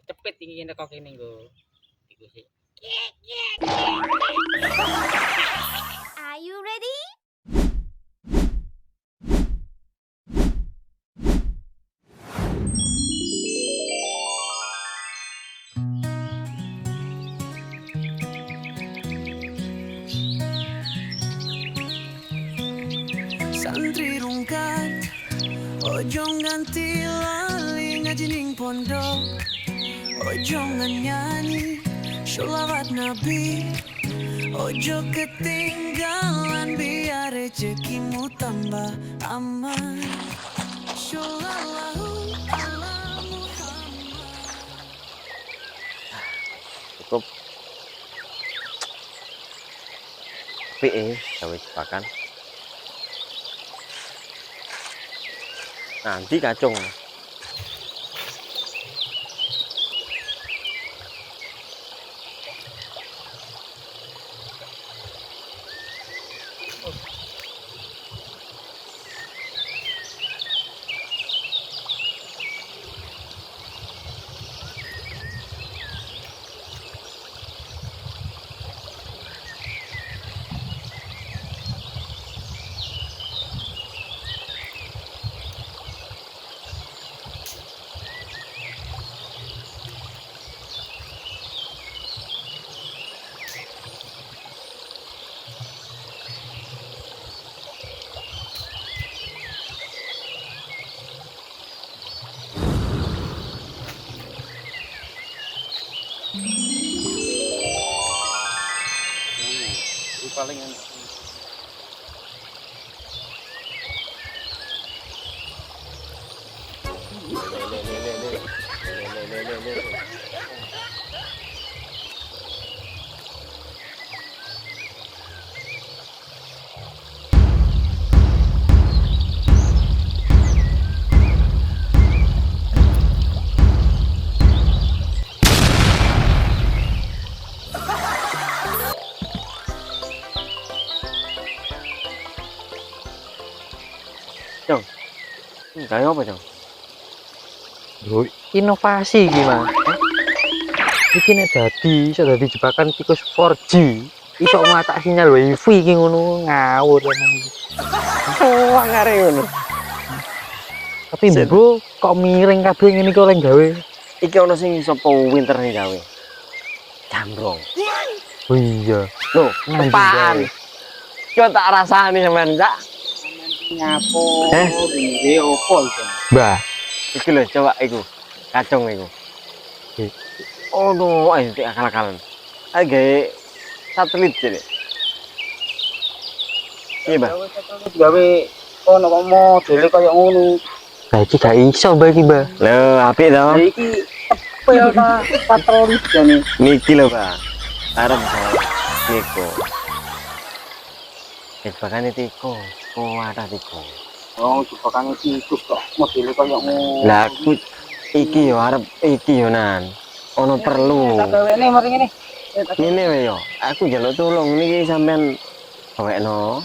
cepet iki nek kok kene nggo iku sih. Are you ready? Santri rungkat ojo ganti lali ngaji ning pondok, ojo nyanyi sholawat nabi, ojo ketinggalan biar rezekimu tambah aman. Shollallahu ala Muhammad. Cukup PE gawe jebakan nanti kacung paling enak. Cong, kayak apa Cong? Lho, inovasi gimana? Iki nek iso dadi jebakan tikus 4G. Iso matak sinyal wifi iki ngono ngawur tenan iki. Oh, ngare ngono. Tapi mbok kok miring kabeh ngene iki oleh gawe. Iki ono sing sapa winter nih gawe. Jambrong. Oh iya. Loh, Nang apaan? Yo tak rasani sampean, Cak. Nyapo Eh? ngene opo iki? Mbah, Iki lho, coba iku. Kacung iku. Oh no, ayo tik akal-akalan. Ayo gawe satelit jadi. Iya, Mbak. Gawe ono kok modele kaya ngono. lah iki gak iso mbah iki, Mbah. Lho, apik to. Lah iki apa ta patroli jane. Niki lho, Pak. Arep niku. Jebakan tiko, kuwata tiko. Oh, jebakan tikus kok modele kaya ngono. Lah aku iki yo arep iki yo nan. Ono perlu. Tak gawene mari ngene. Ngene wae yo. Aku njaluk tulung niki sampean gawekno.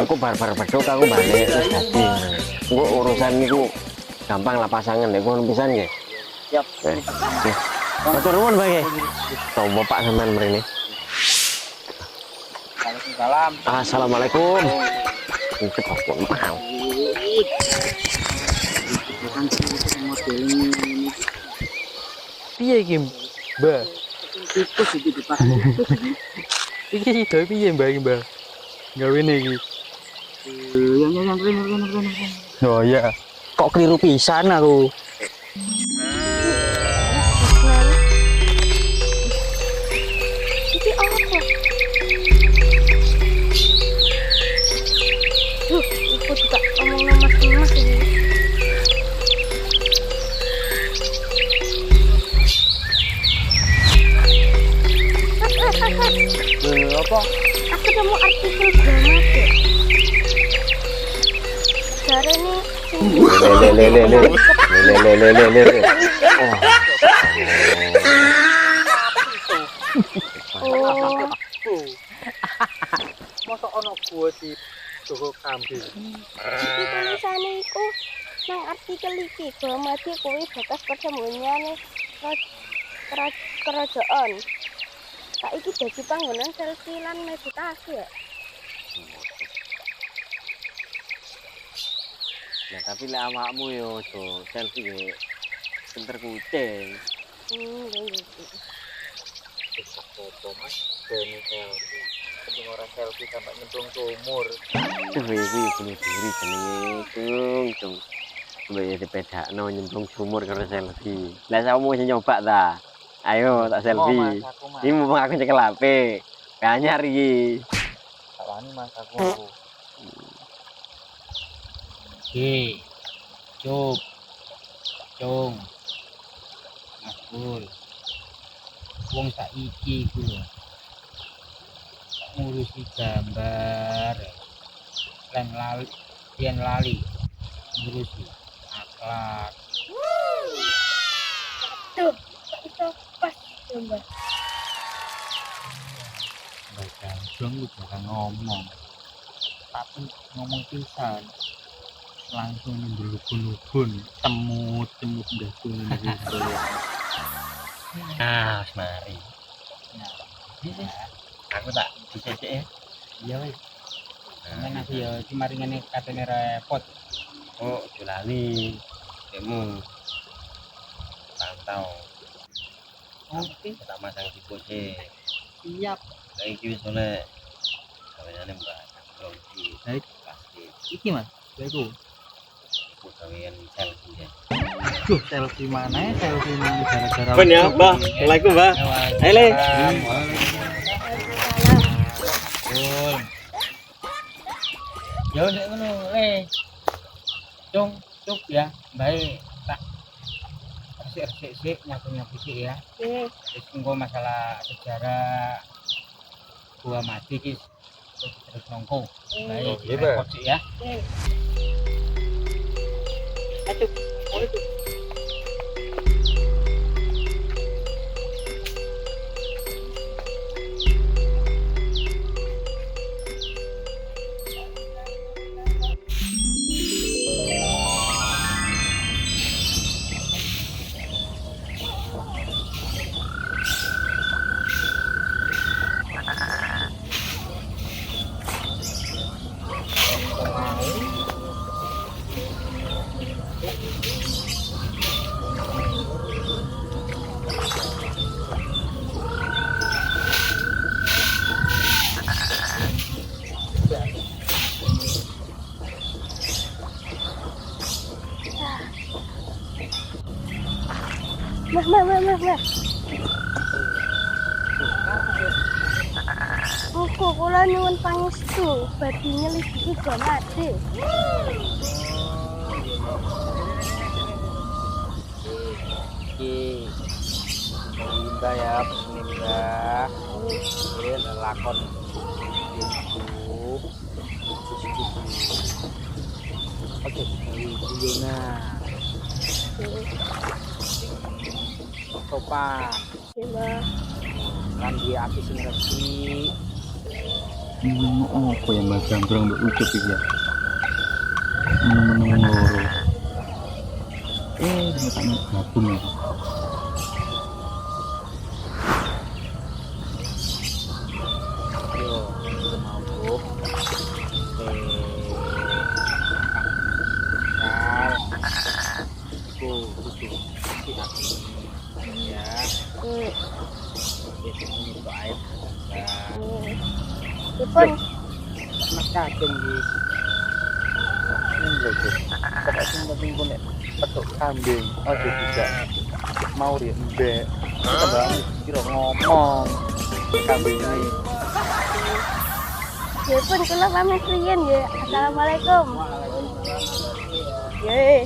Aku bar-bar beduk aku balik terus dadi. Engko urusan niku gampang lah pasangan nek ngono pisan nggih. Siap. Oke. Matur nuwun Pak. Coba Pak sampean mrene. Salam. Assalamualaikum. Iki kok mau. Bukan tikus modele ngene. Piye iki, Mbah? Tikus iki dipas tikus iki. Iki sido piye, Mbah iki, Mbah? Gawene iki. Yang rene. Oh iya. Kok keliru pisan aku. Iki apa? Aku juga ngomong mas ini. Apa? Aku ketemu artikel drama deh. Dari ini Le. oh Mosok ono gua di Joko Kambing. iki tulisane iku nang artikel iki Bamadi kuwi batas persembunyiane kerajaan. Saiki dadi panggonan selfie lan meditasi ya. Nah, tapi lek awakmu yo ojo selfie ge pinter kucing. Nggih. Foto mas, ini selfie. Tapi orang selfie sampai nyemplung sumur. Duh, iki bunuh diri jenenge, Cung. Coba ya dipedakno nyemplung sumur karo selfie. Lah sampemu sing nyoba ta? Ayo tak selfie. Iki mumpung aku nyekel HP. Anyar iki. Tak wani mas aku. Oke. Cung. Makul. Wong saiki iku lho. Ngurusi gambar. Yen lali. Ngurusi akhlak. Tuh, kok iso pas gambar. Baca dong lu jangan ngomong. Tapi ngomong pisan. Langsung ndelukun-lukun, temut ndasku ngene iki. Ah, mari. Nah, aku tak dicecek ya. Iya wis. Nah, aku ya cuma ngene katene repot. Oh, julali. Demu. Pantau. Oke, Tak masang di pose. siap. Iki wis oleh. Kawenane Mbak. Baik, Pasti iki Mas. Iku. iku kawean selfie ya. Duh, selfie mana ya? Selfie mana gara-gara. Ben ya, Mbak. Assalamualaikum, Mbak. Ayo, Le. Betul. Ya udah ngono, Le. Cung ya, baik. Tak resik nyapu sik ya. Nggih. Terus engko masalah sejarah gua mati ki terus nongko. Baik, repot sik ya. Nggih. Aduh, boleh tuh. Mas. Buku kula nyuwun pangestu badhe nyelidiki Bamadi. Iki Linda ya, Linda. Ini lakon itu. Oke, Yuna. Sopan. Mbak. Lan dia api sing resik. Apa yang Mas Gambrong mbok ucap iki ya? Meneng loro. Ternyata gabung ya. Yo, mabuk. Ya. Ini untuk air. Ipun Mas kagem iki. Ini lho, Gus. Pokoknya sing penting ku nek petuk kambing, aja bisa mau riyen mbek. Tambah kira ngomong. Kambing ini. ipun kula pamit riyen nggih. Assalamualaikum. Nggih.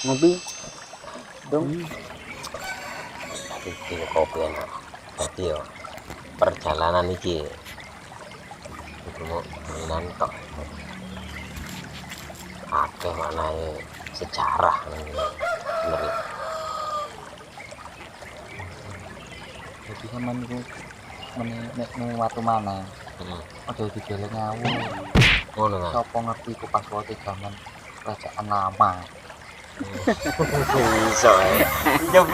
Ngopi dong. Iki kopi enak. Dadi yo perjalanan iki iku mau mainan tok. Akeh maknane sejarah bener. Jadi sampean niku nek watu mana? Aja dideleng ngawur. Ngono kan. Sapa ngerti ku password zaman kerajaan lama. Iso ae. Jom.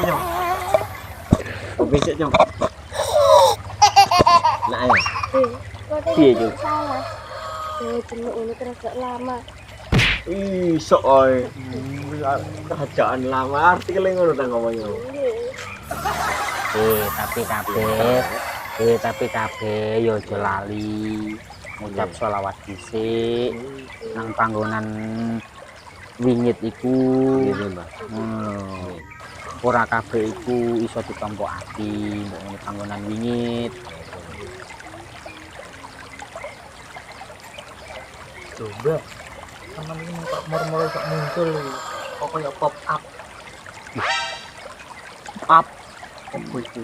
Bisa jom. Nah, ayo. Kok Piye, Ju? salah. Jeneng ini kerajaan lama. Iso ae. Kerajaan lama artikel ngono ta ngomongnya. Tapi kabeh yo aja lali ngucap sholawat dhisik nang panggonan wingit iku. Ora kabeh iku iso ditampa ati mbok panggonan wingit. Coba sama ini kok murmur kok muncul kok kayak pop up. Up. Apa itu?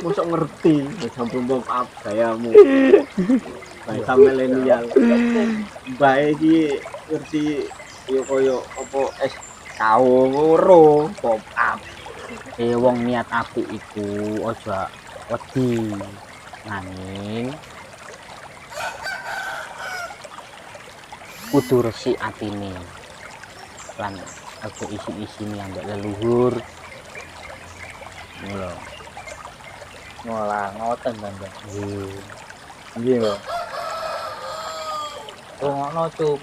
Mosok ngerti, sampe pop up gayamu. Bae sampe milenial. Bae iki ngerti yo koyo apa es kawuro pop up. Wong niat apik iku aja wedi nanging kudu resik atine lan aja isi-isine ambek leluhur ngono ngolah ngoten Bang nggih lho ngono cuk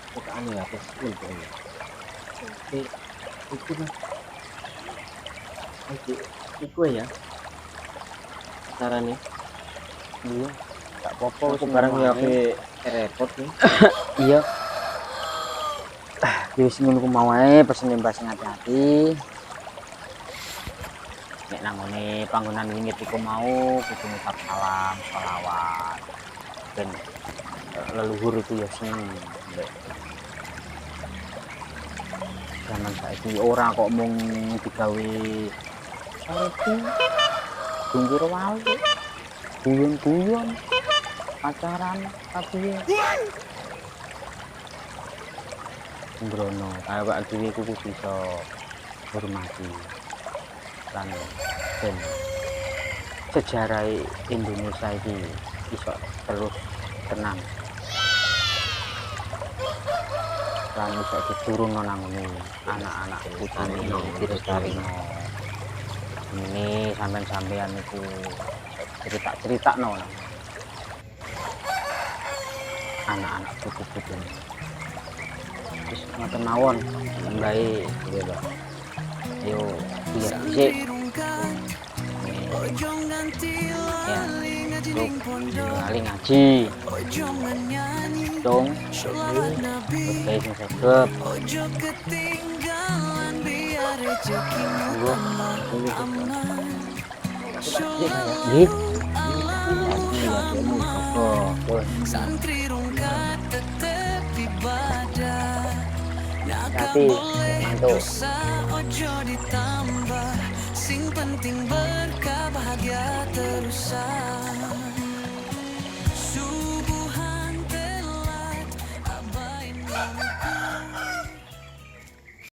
Bukan ya, terus itu lah. Iku ya. Carane. iya gak apa-apa Aku barang ya repot nih. iya wis ngono ku mau ae pesen mbak sing hati-hati nek nang ngene panggonan wingit iku mau kudu ngucap salam sholawat ben leluhur itu ya seneng zaman saiki ora kok mung digawe selfie gunggir wali guyon-guyon pacaran tapi Mbrono awak dhewe kudu bisa hormati lan ben sejarah Indonesia iki iso terus tenang lan iso diturunno nang anak-anak putune dilestarino ini sampean-sampean iku cerita-critakno anak-anak putu-putu wis ngoten mawon mulai gitu ayo biar dhisik ya kali ngaji dong oke sing segep nggih Santri rungkat tetep ibadah. hati mantuk Ojo ditambah, sing penting berkah bahagia terusan.